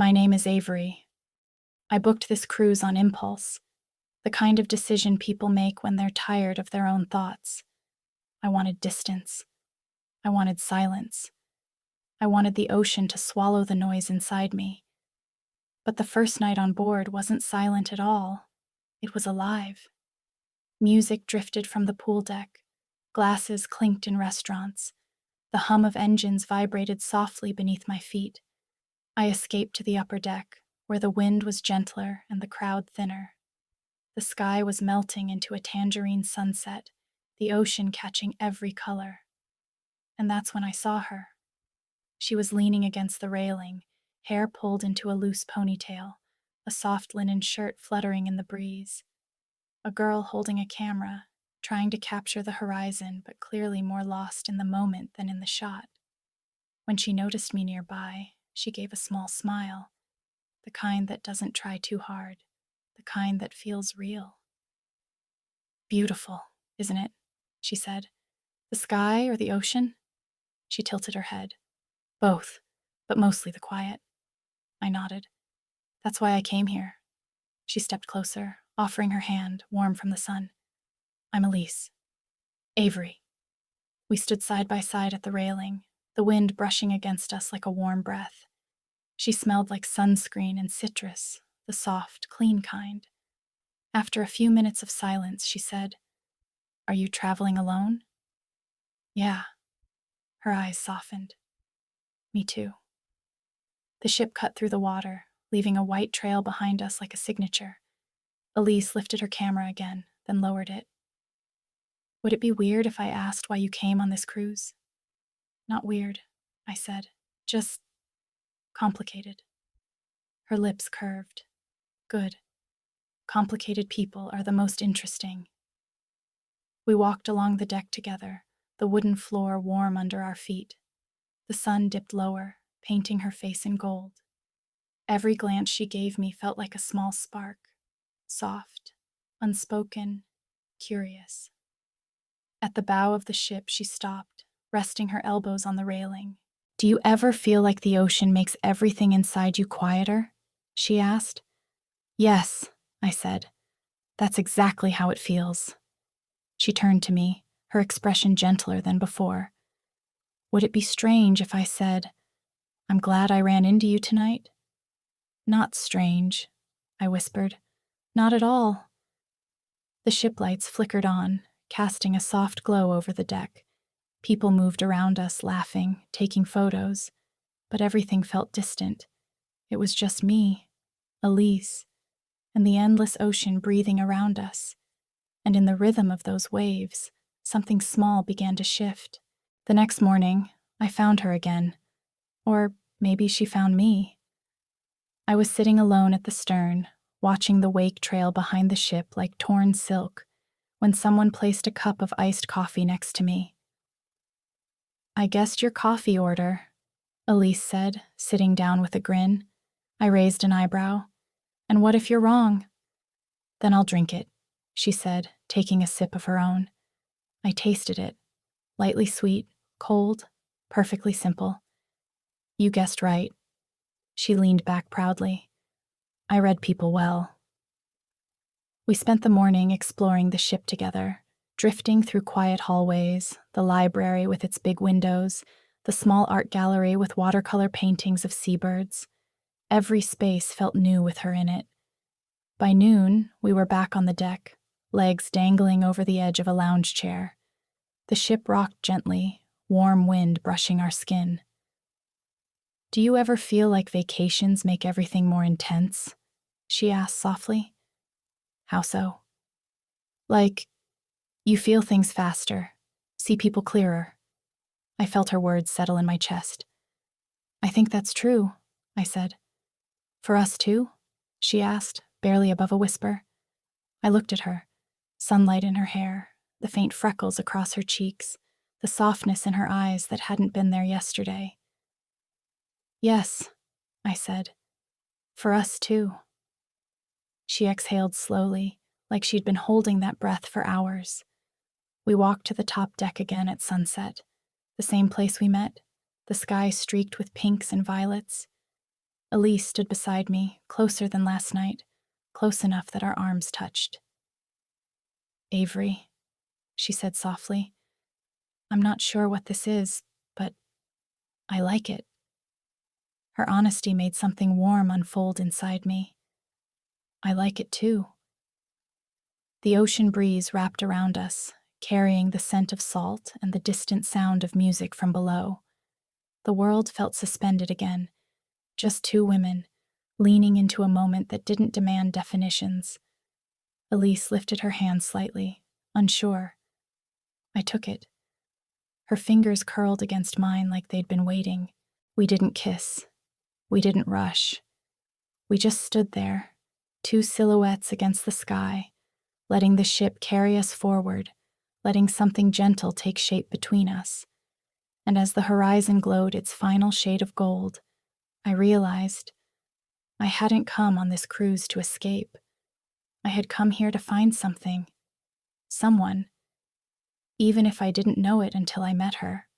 My name is Avery. I booked this cruise on impulse, the kind of decision people make when they're tired of their own thoughts. I wanted distance. I wanted silence. I wanted the ocean to swallow the noise inside me. But the first night on board wasn't silent at all. It was alive. Music drifted from the pool deck. Glasses clinked in restaurants. The hum of engines vibrated softly beneath my feet. I escaped to the upper deck, where the wind was gentler and the crowd thinner. The sky was melting into a tangerine sunset, the ocean catching every color. And that's when I saw her. She was leaning against the railing, hair pulled into a loose ponytail, a soft linen shirt fluttering in the breeze. A girl holding a camera, trying to capture the horizon, but clearly more lost in the moment than in the shot. When she noticed me nearby, she gave a small smile, the kind that doesn't try too hard, the kind that feels real. "Beautiful, isn't it?" she said. "The sky or the ocean?" She tilted her head. "Both, but mostly the quiet." I nodded. "That's why I came here." She stepped closer, offering her hand, warm from the sun. "I'm Elise." "Avery." We stood side by side at the railing, the wind brushing against us like a warm breath. She smelled like sunscreen and citrus, the soft, clean kind. After a few minutes of silence, she said, "Are you traveling alone?" "Yeah." Her eyes softened. "Me too." The ship cut through the water, leaving a white trail behind us like a signature. Elise lifted her camera again, then lowered it. "Would it be weird if I asked why you came on this cruise?" "Not weird," I said. "Just complicated." Her lips curved. "Good. Complicated people are the most interesting." We walked along the deck together, the wooden floor warm under our feet. The sun dipped lower, painting her face in gold. Every glance she gave me felt like a small spark, soft, unspoken, curious. At the bow of the ship, she stopped, resting her elbows on the railing. "Do you ever feel like the ocean makes everything inside you quieter?" she asked. "Yes," I said. "That's exactly how it feels." She turned to me, her expression gentler than before. "Would it be strange if I said, 'I'm glad I ran into you tonight'?" "Not strange," I whispered. "Not at all." The ship lights flickered on, casting a soft glow over the deck. People moved around us, laughing, taking photos, but everything felt distant. It was just me, Elise, and the endless ocean breathing around us. And in the rhythm of those waves, something small began to shift. The next morning, I found her again. Or maybe she found me. I was sitting alone at the stern, watching the wake trail behind the ship like torn silk, when someone placed a cup of iced coffee next to me. "I guessed your coffee order," Elise said, sitting down with a grin. I raised an eyebrow. "And what if you're wrong?" "Then I'll drink it," she said, taking a sip of her own. I tasted it. Lightly sweet, cold, perfectly simple. "You guessed right." She leaned back proudly. "I read people well." We spent the morning exploring the ship together, drifting through quiet hallways, the library with its big windows, the small art gallery with watercolor paintings of seabirds. Every space felt new with her in it. By noon, we were back on the deck, legs dangling over the edge of a lounge chair. The ship rocked gently, warm wind brushing our skin. "Do you ever feel like vacations make everything more intense?" she asked softly. "How so?" "Like, you feel things faster, see people clearer." I felt her words settle in my chest. "I think that's true," I said. "For us too?" she asked, barely above a whisper. I looked at her, sunlight in her hair, the faint freckles across her cheeks, the softness in her eyes that hadn't been there yesterday. "Yes," I said. "For us too." She exhaled slowly, like she'd been holding that breath for hours. We walked to the top deck again at sunset, the same place we met, the sky streaked with pinks and violets. Elise stood beside me, closer than last night, close enough that our arms touched. "Avery," she said softly, "I'm not sure what this is, but I like it." Her honesty made something warm unfold inside me. I like it too. The ocean breeze wrapped around us, carrying the scent of salt and the distant sound of music from below. The world felt suspended again, just two women, leaning into a moment that didn't demand definitions. Elise lifted her hand slightly, unsure. I took it. Her fingers curled against mine like they'd been waiting. We didn't kiss. We didn't rush. We just stood there, two silhouettes against the sky, letting the ship carry us forward, letting something gentle take shape between us. And as the horizon glowed its final shade of gold, I realized I hadn't come on this cruise to escape. I had come here to find something, someone, even if I didn't know it until I met her.